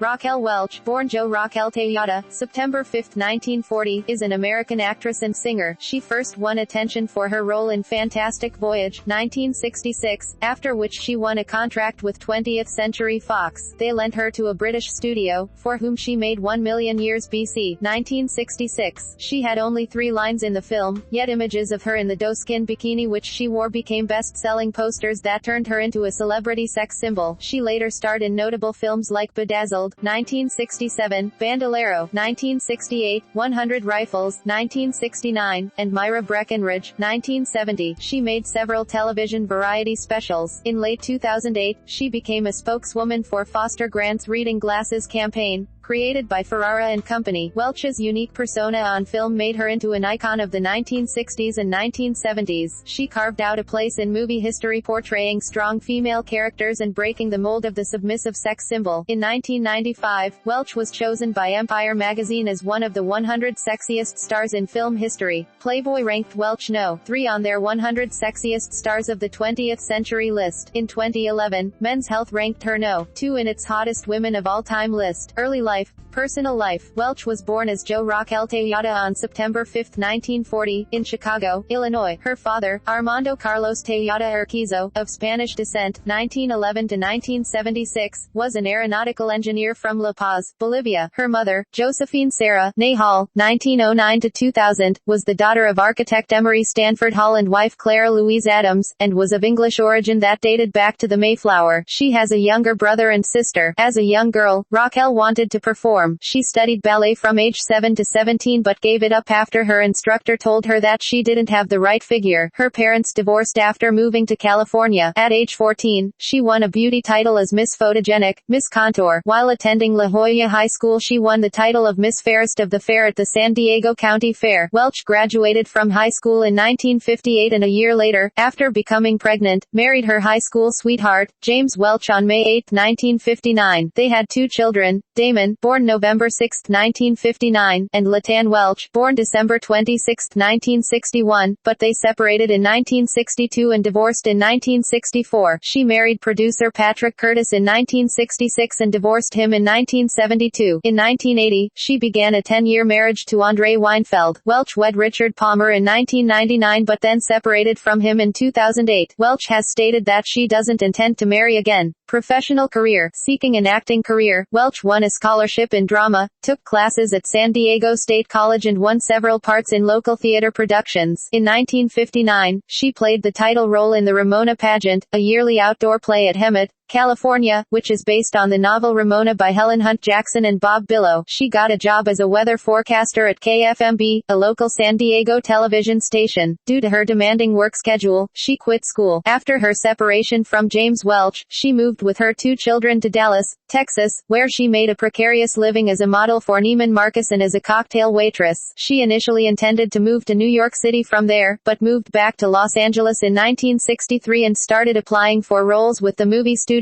Raquel Welch, born Jo Raquel Tejada, September 5, 1940, is an American actress and singer. She first won attention for her role in Fantastic Voyage, 1966, after which she won a contract with 20th Century Fox. They lent her to a British studio, for whom she made 1 million years BC, 1966. She had only 3 lines in the film, yet images of her in the doeskin bikini which she wore became best-selling posters that turned her into a celebrity sex symbol. She later starred in notable films like Bedazzled, 1967, Bandolero, 1968, 100 Rifles, 1969, and Myra Breckenridge, 1970. She made several television variety specials. In late 2008, she became a spokeswoman for Foster Grant's Reading Glasses campaign, created by Ferrara and Company. Welch's unique persona on film made her into an icon of the 1960s and 1970s. She carved out a place in movie history portraying strong female characters and breaking the mold of the submissive sex symbol. In 1995, Welch was chosen by Empire magazine as one of the 100 sexiest stars in film history. Playboy ranked Welch No. 3 on their 100 sexiest stars of the 20th century list. In 2011, Men's Health ranked her No. 2 in its hottest women of all time list. Early life. Personal life. Welch was born as Jo Raquel Tejada on September 5, 1940, in Chicago, Illinois. Her father, Armando Carlos Tejada Urquizo, of Spanish descent, 1911 to 1976, was an aeronautical engineer from La Paz, Bolivia. Her mother, Josephine Sarah Ney Hall, 1909 to 2000, was the daughter of architect Emery Stanford Hall and wife Clara Louise Adams, and was of English origin that dated back to the Mayflower. She has a younger brother and sister. As a young girl, Raquel wanted to perform. She studied ballet from age 7 to 17 but gave it up after her instructor told her that she didn't have the right figure. Her parents divorced after moving to California. At age 14, she won a beauty title as Miss Photogenic, Miss Contour. While attending La Jolla High School she won the title of Miss Fairest of the Fair at the San Diego County Fair. Welch graduated from high school in 1958 and a year later, after becoming pregnant, married her high school sweetheart, James Welch on May 8, 1959. They had 2 children, Damon, born November 6, 1959, and Latan Welch, born December 26, 1961, but they separated in 1962 and divorced in 1964. She married producer Patrick Curtis in 1966 and divorced him in 1972. In 1980, she began a 10-year marriage to Andre Weinfeld. Welch wed Richard Palmer in 1999 but then separated from him in 2008. Welch has stated that she doesn't intend to marry again. Professional career. Seeking an acting career, Welch won a scholarship in drama, took classes at San Diego State College and won several parts in local theater productions. In 1959, she played the title role in the Ramona pageant, a yearly outdoor play at Hemet, California, which is based on the novel Ramona by Helen Hunt Jackson and Bob Billow. She got a job as a weather forecaster at KFMB, a local San Diego television station. Due to her demanding work schedule, she quit school. After her separation from James Welch, she moved with her 2 children to Dallas, Texas, where she made a precarious living as a model for Neiman Marcus and as a cocktail waitress. She initially intended to move to New York City from there, but moved back to Los Angeles in 1963 and started applying for roles with the movie studios.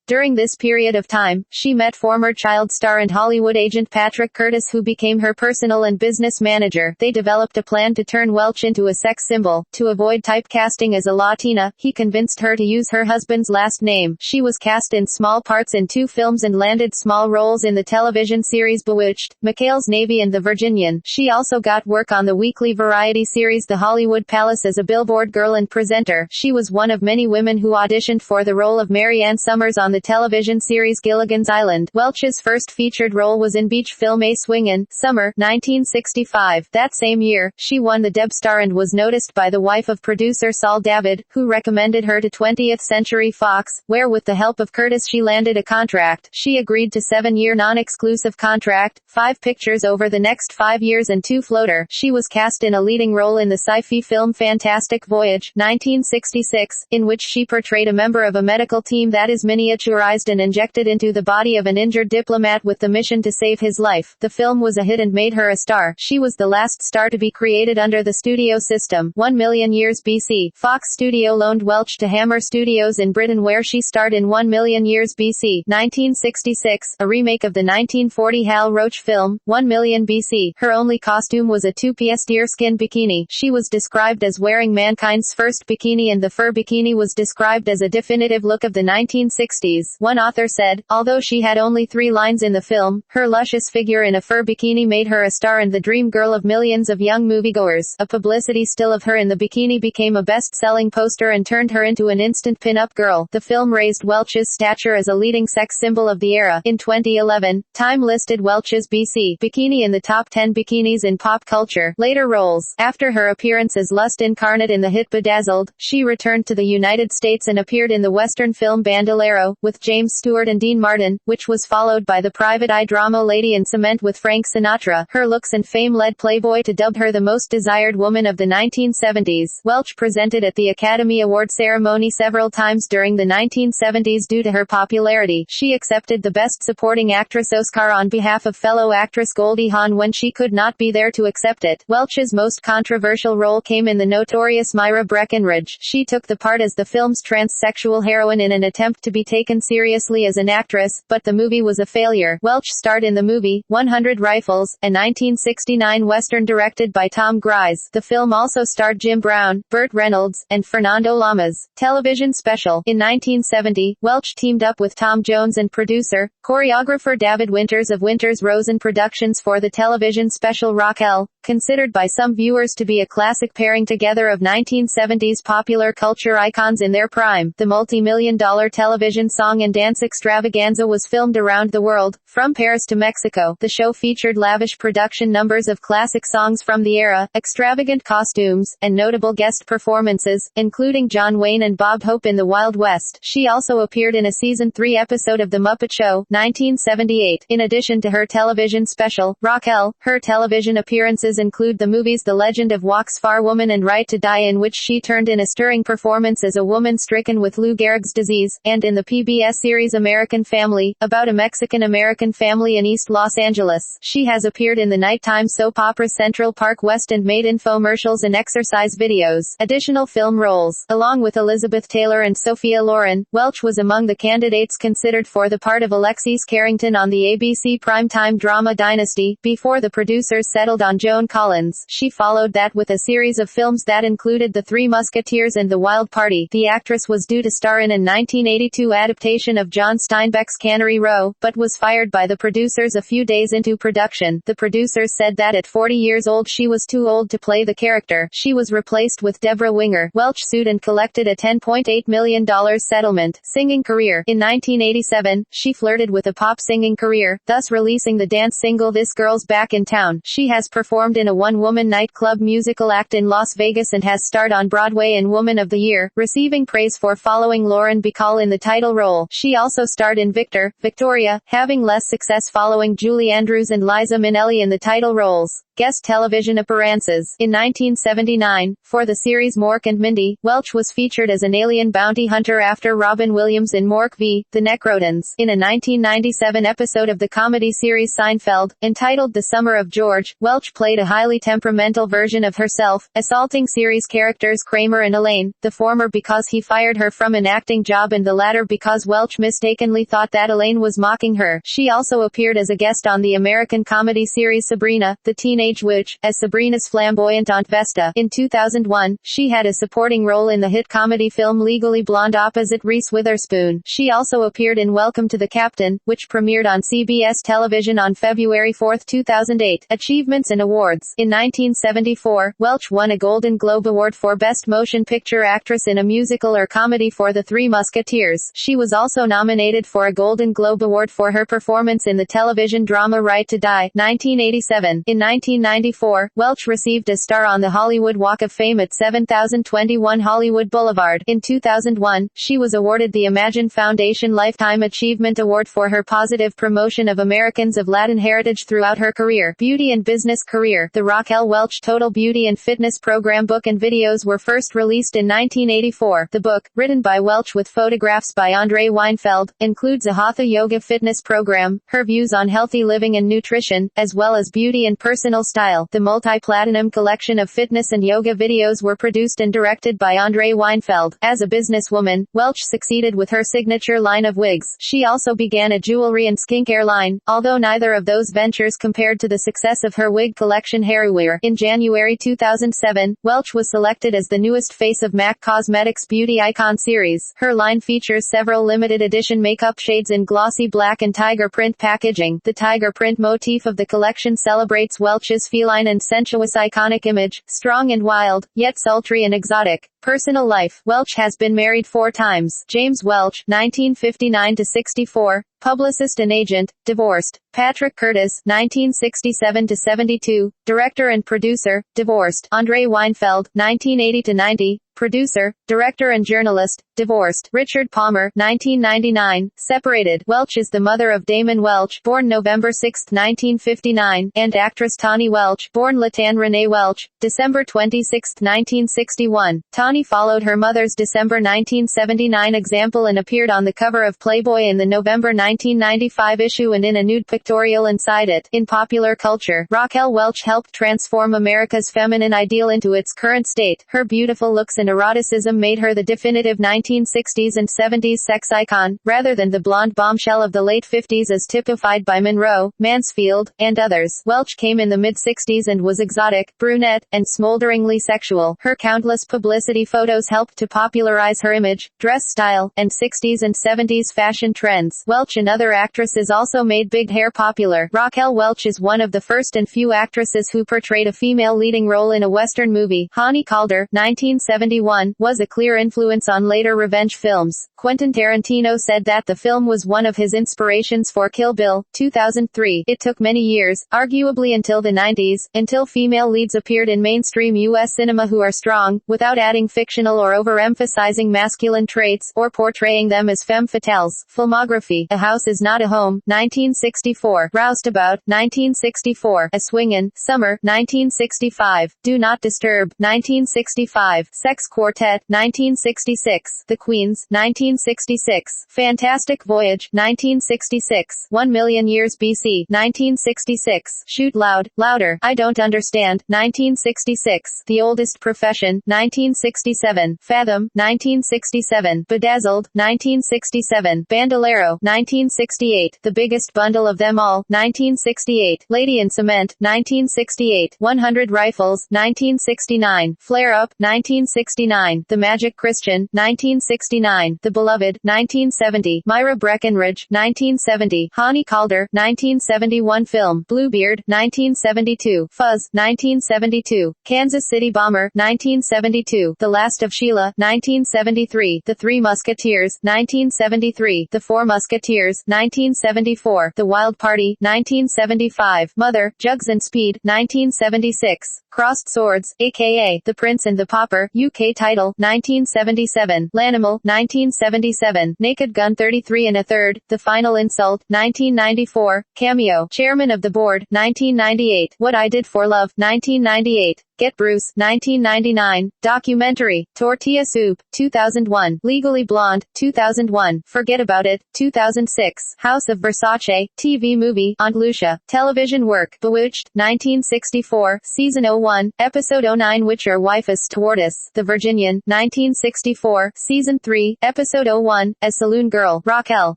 During this period of time, she met former child star and Hollywood agent Patrick Curtis who became her personal and business manager. They developed a plan to turn Welch into a sex symbol. To avoid typecasting as a Latina, he convinced her to use her husband's last name. She was cast in small parts in 2 films and landed small roles in the television series Bewitched, McHale's Navy and The Virginian. She also got work on the weekly variety series The Hollywood Palace as a billboard girl and presenter. She was one of many women who auditioned for the role of Mary Ann Summers on the television series Gilligan's Island. Welch's first featured role was in beach film A Swingin' Summer, 1965. That same year, she won the Deb star and was noticed by the wife of producer Saul David, who recommended her to 20th Century Fox, where with the help of Curtis she landed a contract. She agreed to 7-year non-exclusive contract, 5 pictures over the next 5 years and 2 floater. She was cast in a leading role in the sci-fi film Fantastic Voyage, 1966, in which she portrayed a member of a medical team that is miniaturized and injected into the body of an injured diplomat with the mission to save his life. The film was a hit and made her a star. She was the last star to be created under the studio system. 1 million years BC, Fox Studio loaned Welch to Hammer Studios in Britain where she starred in 1 million years BC, 1966, a remake of the 1940 Hal Roach film, 1 million BC. Her only costume was a 2-piece deerskin bikini. She was described as wearing mankind's first bikini and the fur bikini was described as a definitive look of the 19 1960s. One author said, although she had only 3 lines in the film, her luscious figure in a fur bikini made her a star and the dream girl of millions of young moviegoers. A publicity still of her in the bikini became a best-selling poster and turned her into an instant pin-up girl. The film raised Welch's stature as a leading sex symbol of the era. In 2011, Time listed Welch's BC bikini in the top 10 bikinis in pop culture. Later roles. After her appearance as Lust incarnate in the hit Bedazzled, she returned to the United States and appeared in the Western film Bandolero, with James Stewart and Dean Martin, which was followed by the private eye drama Lady in Cement with Frank Sinatra. Her looks and fame led Playboy to dub her the most desired woman of the 1970s. Welch presented at the Academy Award ceremony several times during the 1970s due to her popularity. She accepted the Best Supporting Actress Oscar on behalf of fellow actress Goldie Hawn when she could not be there to accept it. Welch's most controversial role came in the notorious Myra Breckinridge. She took the part as the film's transsexual heroine in an attempt to be taken seriously as an actress, but the movie was a failure. Welch starred in the movie 100 Rifles, a 1969 Western directed by Tom Grise. The film also starred Jim Brown, Burt Reynolds, and Fernando Lamas. Television special. In 1970, Welch teamed up with Tom Jones and producer, choreographer David Winters of Winters Rosen Productions for the television special Raquel, considered by some viewers to be a classic pairing together of 1970s popular culture icons in their prime. The multi-million-dollar television song and dance extravaganza was filmed around the world, from Paris to Mexico. The show featured lavish production numbers of classic songs from the era, extravagant costumes, and notable guest performances, including John Wayne and Bob Hope in the Wild West. She also appeared in a season 3 episode of The Muppet Show, 1978. In addition to her television special, Raquel, her television appearances include the movies The Legend of Wax Far Woman and Right to Die, in which she turned in a stirring performance as a woman stricken with Lou Gehrig's disease, and in the PBS series American Family, about a Mexican-American family in East Los Angeles. She has appeared in the nighttime soap opera Central Park West and made infomercials and exercise videos. Additional film roles. Along with Elizabeth Taylor and Sophia Loren, Welch was among the candidates considered for the part of Alexis Carrington on the ABC primetime drama Dynasty, before the producers settled on Joan Collins. She followed that with a series of films that included The Three Musketeers and The Wild Party. The actress was due to star in a 1982 adaptation of John Steinbeck's Cannery Row, but was fired by the producers a few days into production. The producers said that at 40 years old she was too old to play the character. She was replaced with Deborah Winger. Welch sued and collected a $10.8 million settlement. Singing career. In 1987, she flirted with a pop singing career, thus releasing the dance single This Girl's Back in Town. She has performed in a one-woman nightclub musical act in Las Vegas and has starred on Broadway in Woman of the Year, receiving praise for following Lauren Bacall in the title role. She also starred in Victoria, having less success following Julie Andrews and Liza Minnelli in the title roles. Guest television appearances. In 1979, for the series Mork and Mindy, Welch was featured as an alien bounty hunter after Robin Williams in Mork v. The Necrotins. In a 1997 episode of the comedy series Seinfeld, entitled The Summer of George, Welch played a highly temperamental version of herself, assaulting series characters Kramer and Elaine, the former because he fired her from an acting job and the latter because Welch mistakenly thought that Elaine was mocking her. She also appeared as a guest on the American comedy series Sabrina, the Teenage Witch, as Sabrina's flamboyant Aunt Vesta. In 2001, she had a supporting role in the hit comedy film Legally Blonde opposite Reese Witherspoon. She also appeared in Welcome to the Captain, which premiered on CBS television on February 4, 2008. Achievements and awards. In 1974, Welch won a Golden Globe Award for Best Motion Picture Actress in a Musical or Comedy for The Three Musketeers. She was also nominated for a Golden Globe Award for her performance in the television drama Right to Die, 1987. In 1994, Welch received a star on the Hollywood Walk of Fame at 7021 Hollywood Boulevard. In 2001, she was awarded the Imagine Foundation Lifetime Achievement Award for her positive promotion of Americans of Latin heritage throughout her career. Beauty and business career. The Raquel Welch Total Beauty and Fitness Program book and videos were first released in 1984. The book, written by Welch with photographs by Andre Weinfeld, includes a Hatha Yoga fitness program, her views on healthy living and nutrition, as well as beauty and personal style. The multi-platinum collection of fitness and yoga videos were produced and directed by Andre Weinfeld. As a businesswoman, Welch succeeded with her signature line of wigs. She also began a jewelry and skincare line, although neither of those ventures compared to the success of her wig collection Hairwear. In January 2007, Welch was selected as the newest face of MAC Cosmetics Beauty Icon series. Her line features features several limited edition makeup shades in glossy black and tiger print packaging. The tiger print motif of the collection celebrates Welch's feline and sensuous iconic image, strong and wild, yet sultry and exotic. Personal life. Welch has been married 4 times. James Welch, 1959-64, publicist and agent, divorced. Patrick Curtis, 1967-72, director and producer, divorced. Andre Weinfeld, 1980-90, producer, director and journalist, divorced. Richard Palmer, 1999, separated. Welch is the mother of Damon Welch, born November 6, 1959, and actress Tawny Welch, born Latan Renee Welch, December 26, 1961. Tawny followed her mother's December 1979 example and appeared on the cover of Playboy in the November 1995 issue and in a nude pictorial inside it. In popular culture, Raquel Welch helped transform America's feminine ideal into its current state. Her beautiful looks and eroticism made her the definitive 1960s and 70s sex icon, rather than the blonde bombshell of the late 50s as typified by Monroe, Mansfield, and others. Welch came in the mid-60s and was exotic, brunette, and smolderingly sexual. Her countless publicity photos helped to popularize her image, dress style, and 60s and 70s fashion trends. Welch and other actresses also made big hair popular. Raquel Welch is one of the first and few actresses who portrayed a female leading role in a Western movie. Hannie Caulder, 1971, was a clear influence on later revenge films. Quentin Tarantino said that the film was one of his inspirations for Kill Bill, 2003. It took many years, arguably until the 90s, until female leads appeared in mainstream U.S. cinema who are strong, without adding fictional or overemphasizing masculine traits, or portraying them as femme fatales. Filmography. A House is Not a Home, 1964. Roustabout, 1964. A Swingin', Summer, 1965. Do Not Disturb, 1965. Sex Quartet, 1966. The Queens, 1966. Fantastic Voyage, 1966. 1 Million Years BC, 1966. Shoot Loud, Louder, I Don't Understand, 1966. The Oldest Profession, 1967. Fathom, 1967. Bedazzled, 1967. Bandolero, 1968. The Biggest Bundle of Them All, 1968. Lady in Cement, 1968. 100 Rifles, 1969. Flare Up, 1969. The Magic Christian, 1969. The Beloved, 1970. Myra Breckenridge, 1970. Hannie Caulder, 1971. Film, Bluebeard, 1972. Fuzz, 1972. Kansas City Bomber, 1972. The Last of Sheila, 1973. The Three Musketeers, 1973. The Four Musketeers, 1974. The Wild Party, 1975. Mother, Jugs and Speed, 1976. Crossed Swords, aka The Prince and the Pauper, UK title, 1977. Lanimal, 1977. Naked Gun 33 1/3, The Final Insult, 1994. Cameo, Chairman of the Board, 1998. What I Did for Love, 1998. Get Bruce, 1999. Documentary, Tortilla Soup, 2001. Legally Blonde, 2001. Forget About It, 2006. House of Versace, TV movie, Aunt Lucia. Television work, Bewitched, 1964. Season 01, Episode 09 Which Your Wife is Stewardess. The Virginian, 1964. Season 3, Episode 01, As Saloon Girl. Raquel,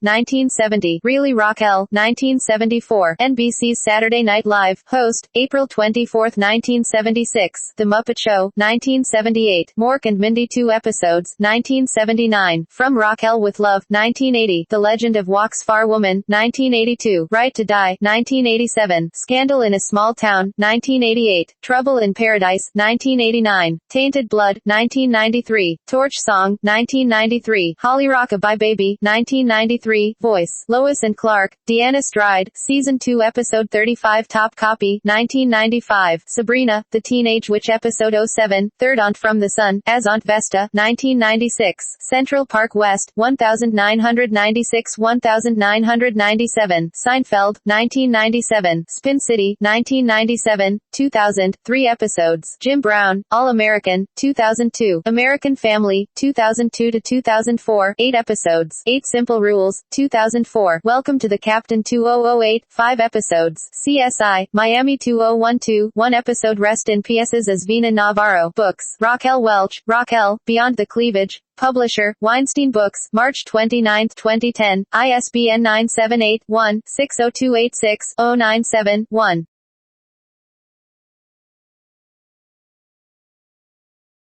1970. Really Raquel, 1974. NBC's Saturday Night Live, host, April 24, 1976. The Muppet Show, 1978. Mork and Mindy 2 episodes, 1979. From Raquel with Love, 1980. The Legend of Wax Far Woman, 1982. Right to Die, 1987. Scandal in a Small Town, 1988. Trouble in Paradise, 1989. Tainted Blood, 1993. Torch Song, 1993. Holly Rockabye Baby, 1993. Voice, Lois and Clark, Deanna Stride, Season 2 Episode 35. Top Copy, 1995. Sabrina, the Teenage Witch Episode 07, Third Aunt from the Sun, as Aunt Vesta, 1996. Central Park West, 1996-1997. Seinfeld, 1997. Spin City, 1997, 2000, 3 episodes. Jim Brown, All-American, 2002. American Family, 2002-2004, 8 episodes. 8 Simple Rules, 2004. Welcome to the Captain 2008, 5 episodes. CSI, Miami 2012, 1 episode. Rest in Peace as Vina Navarro. Books, Raquel Welch, Raquel, Beyond the Cleavage. Publisher, Weinstein Books, March 29, 2010, ISBN 978-1-60286-097-1.